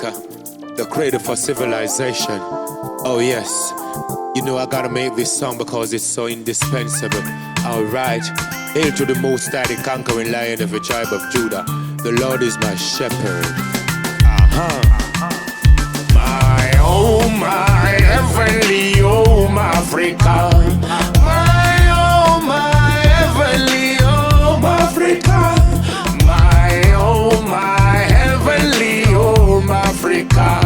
Africa, the cradle for civilization. Oh yes, you know I gotta make this song because it's so indispensable. Alright, hail to the Most High, the conquering lion of the tribe of Judah. The Lord is my shepherd. My heavenly home, Africa. My heavenly home, Africa. My heavenly home, Africa.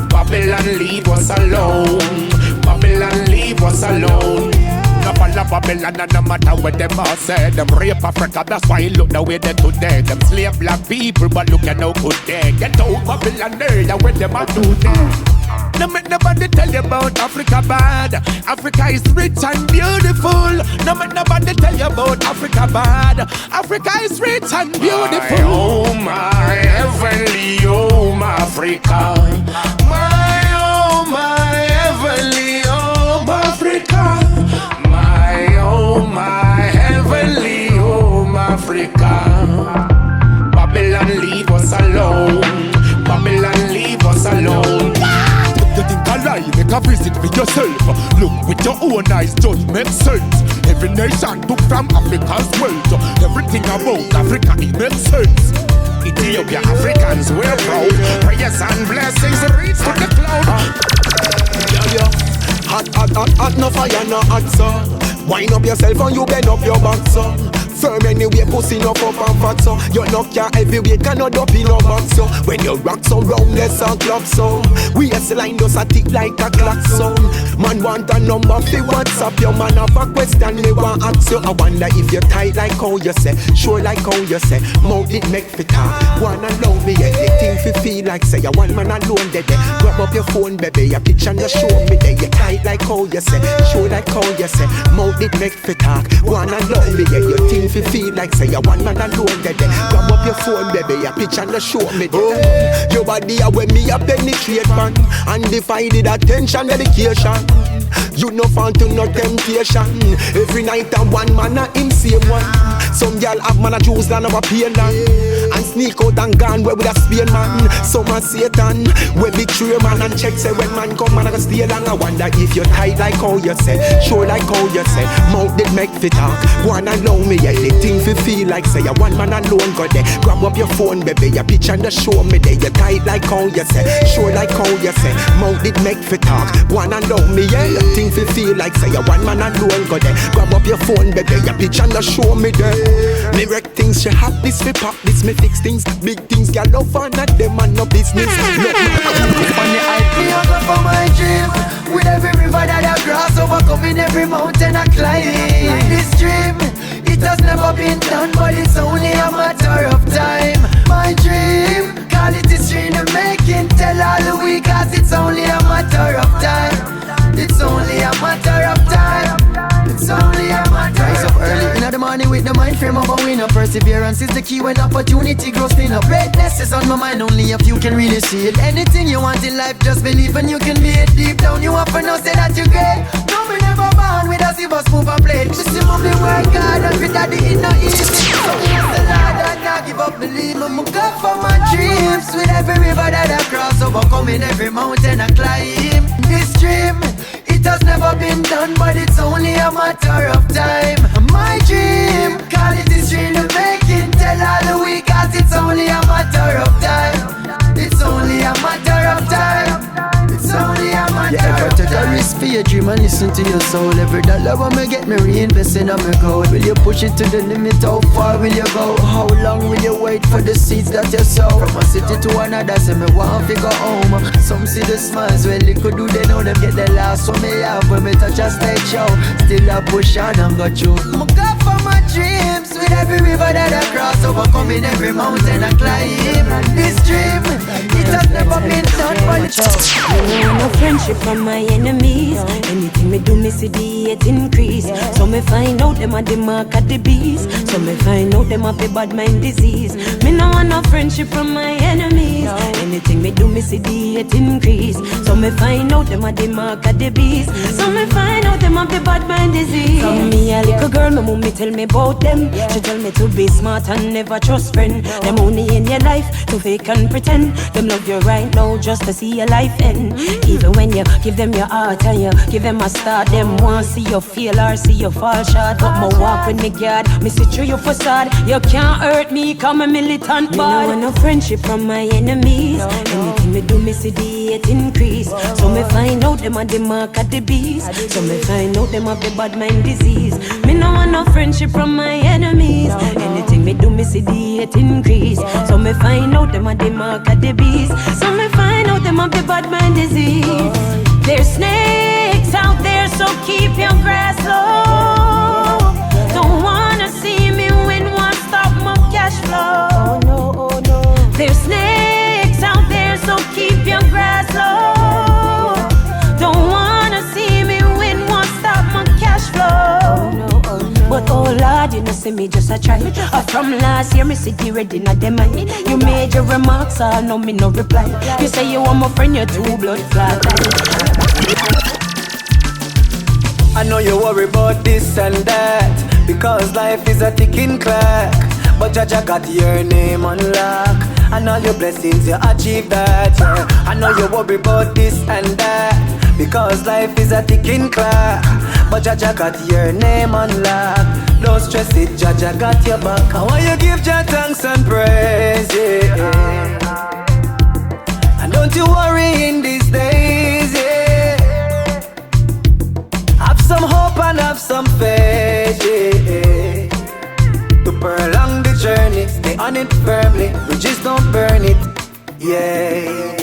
Babylon, leave us alone. Babylon, leave us alone. No follow Babylon and no matter what them all say. Them rape Africa, that's why look the way they today. Them slave black people, but look at how good they get out Babylon there, what them a do there. No make nobody tell you about Africa bad. Africa is rich and beautiful. No make nobody tell you about Africa bad. Africa is rich and beautiful. My heavenly home, Africa. My heavenly home, Africa. My heavenly home, Africa. Babylon, leave us alone. Babylon, leave us alone. You think I lie, make a visit for yourself. Look with your own eyes, just make sense. Every nation took from Africa's wealth. Everything about Africa, it makes sense. Ethiopia, Africans, we're proud. Prayers and blessings reach to the cloud. Yeah. Hot, no fire, no hot, sun. Wind up yourself and you bend up your back, son. Firm anyway, pussy no up and fat, so you knock your heavyweight, cannot up in no box, so when you rock so roundness and clock, so we as line does a tick like a clock, so man want a number fi WhatsApp, your man have a question, me want ask you. I wonder if you tight like how you say, sure like how you say, mouth it make fi talk. Wanna love me, yeah, the thing fi feel like say, you one man alone there, grab up your phone, baby, your picture and you show me there. You tight like how you say, sure like how you say, mouth it make fi talk. Wanna love me, yeah, your thing fi feel like say you one man alone there. Grab up your phone, baby, your picture and show me there. Your body a when me a penetrate, man. Undivided attention, dedication. You no fall to no temptation. Every night a one man a him same one. Some girl have man a choose than a pain land. And sneak out and gone where with a Spain man. Some a Satan, we betray man and check say when man come man a go stay long. I wonder if you tight like how you say, sure like how you say, mouth did make fit talk. Wanna know me, yeah, the thing fi feel like say, you one man alone go there. Grab up your phone, baby, your picture and show me there. You tight like how you say, sure like how you say, mouth did make fit talk. Wanna know me, yeah, the thing fi feel like say, you one man alone go there. Grab up your phone, baby, your picture and show me there. Me wreck things, she have this, fi pop this, me fix things, big things, girl love and not them and no business. Look, on the IP I go for my dream. With every river that I cross, overcoming every mountain I climb. This dream, it has never been done, but it's only a matter of time. My dream, call it history in the making. Tell all the weak cause it's only a matter of time. It's only a matter of time. It's only a matter. Rise up early in the morning with the mind frame of a winner. Perseverance is the key when opportunity grows thinner. Greatness is on my mind, only a few can really see it. Anything you want in life, just believe and you can be it. Deep down you have to know, say that you're great. No, me never born with a silver spoon and plate. Just simply work hard and fit that it no easy. So bless the Lord and not give up belief. I'ma go for my dreams. With every river that I cross, overcoming every mountain I climb. This dream, it has never been done, but it's only a matter of time. My dream, call it history in the making. Tell all the weak cause it's only a matter of time. It's only a matter of time. It's only a matter of time. Take a risk for your dream and listen to your soul. Every dollar when me get me reinvesting on my goal. Will you push it to the limit? How far will you go? How long will you wait for the seeds that you sow? From a city to another, say me want to go home. Some see the smiles when they could do, they know them get the last one me have when me touch a stage show. Still a push on and go through. I'ma go for my dreams. With every river that I cross, overcoming every mountain I climb. This dream, it has never been done, but it's no friendship from my enemies. Anything me do, me see the hate increase. So me find out them are the mark of the beast. So me find out them have the bad mind disease. Me no want no friendship from my enemies. Anything me do, me see the hate increase. So me find out them are the mark of the beast. So me find out them have the bad mind disease. So me a little girl, my mommy tell me about them. She tell me to be smart and never trust just friend. Them only in your life to fake and pretend. Them love you right now just to see your life end. Even when you give them your heart and you give them a start, them want see you fail or see you fall short. But my walk with me God, me see through your facade. You can't hurt me, come a militant bad. Me no want no friendship from my enemies. Anything me do, me see the hate increase. So me find out them are the mark of the beast. So me find out them have the bad mind disease. Me no want no friendship from my enemies. Anything me do, me see the hate increase. So me find out them are the mark of the beast. So me find out them have the bad mind disease. There's snakes out there, so keep your grass low. Don't wanna see me win, one stop my cash flow. Oh no. There's snakes out there, so keep your grass low. Don't wanna see me win, one stop my cash flow. But oh Lord, you know see me just a try. From last year, me see the red in a dem. You made your remarks, I know me no reply. You say you want my friend, you're too blood clot. I know you worry about this and that, because life is a ticking clock. But Jaja got your name on lock, and all your blessings you achieve that, yeah. I know you worry about this and that, because life is a ticking clock. But Jaja got your name on lock. Don't stress it, Jaja got your back. I want you give Jah thanks and praise, yeah. And don't you worry in these days, yeah. Have some hope and have some faith, yeah. To prolong the journey, stay on it firmly. We just don't burn it, yeah.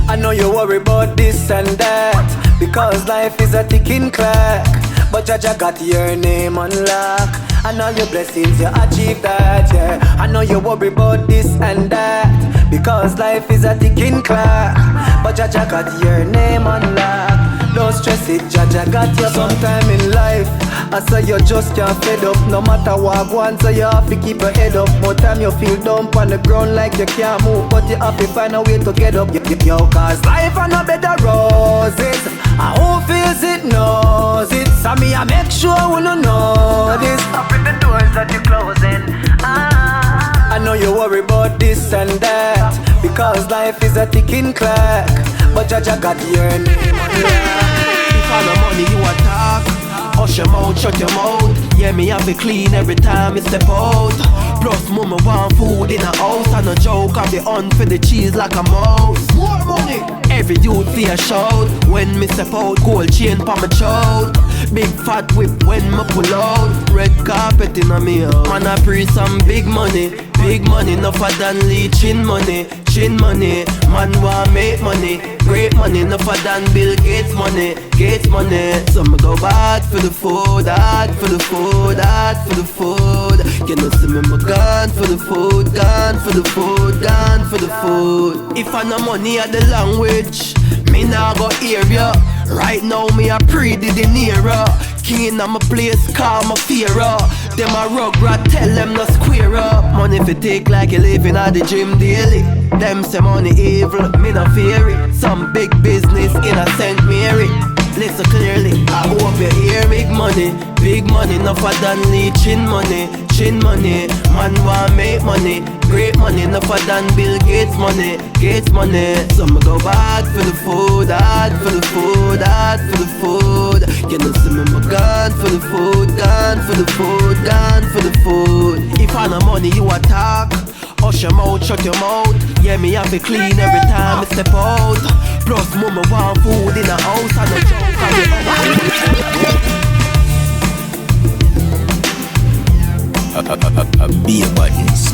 I know you worry about this and that, because life is a ticking clock. But Jaja got your name on lock, and all your blessings you achieve that, yeah. I know you worry about this and that, because life is a ticking clock. But Jaja got your name on lock. Don't stress it, Jaja got you. Sometime in life, I say you just can't fed up. No matter what go on, so you have to keep your head up. More time you feel dump on the ground like you can't move, but you have to find a way to get up. Yo, cause life and no better roses. I who feels it knows it. So me I make sure we don't know this. Stop with the doors that you're closing. I know you worry about this and that, because life is a ticking clock. But Jaja got your name on lock. If I no money you attack, hush your mouth, shut your mouth. Yeah, me have it clean every time me step out. Plus mama want food in a house, and a joke of the hunt for the cheese like a mouse. More money. Every youth feel a shout when me step out. Gold chain pa my chout, big fat whip when me pull out. Red carpet in a me house. Man I pray some big money, enougher than leeching money. Chin money, man want make money. Great money, enougher than Bill Gates money. So me go bad for the food, hard for the food, hard for the food. You know see me gone for the food, gone for the food, gone for the food. If I no money at the language, me nah go hear ya. Right now me a pretty De Niro. King in my place, call my fear up. Them a rugrat, tell them no square up. Money fi take like you living at the gym daily. Them say money evil, me no fear it. Some big business in a St. Mary. Listen clearly, I hope you hear big money, enougher than leeching money. Chin money, man want make money. Great money, enougher than Bill Gates money. So me go bad for the food, hard for the food, hard for the food. You know see me gone for the food, gone for the food, gone for the food. If I no money you attack, hush your mouth, shut your mouth. Yeah, me have it clean every time I step out. Plus mama want food in a house, and a joke. Beer buttons.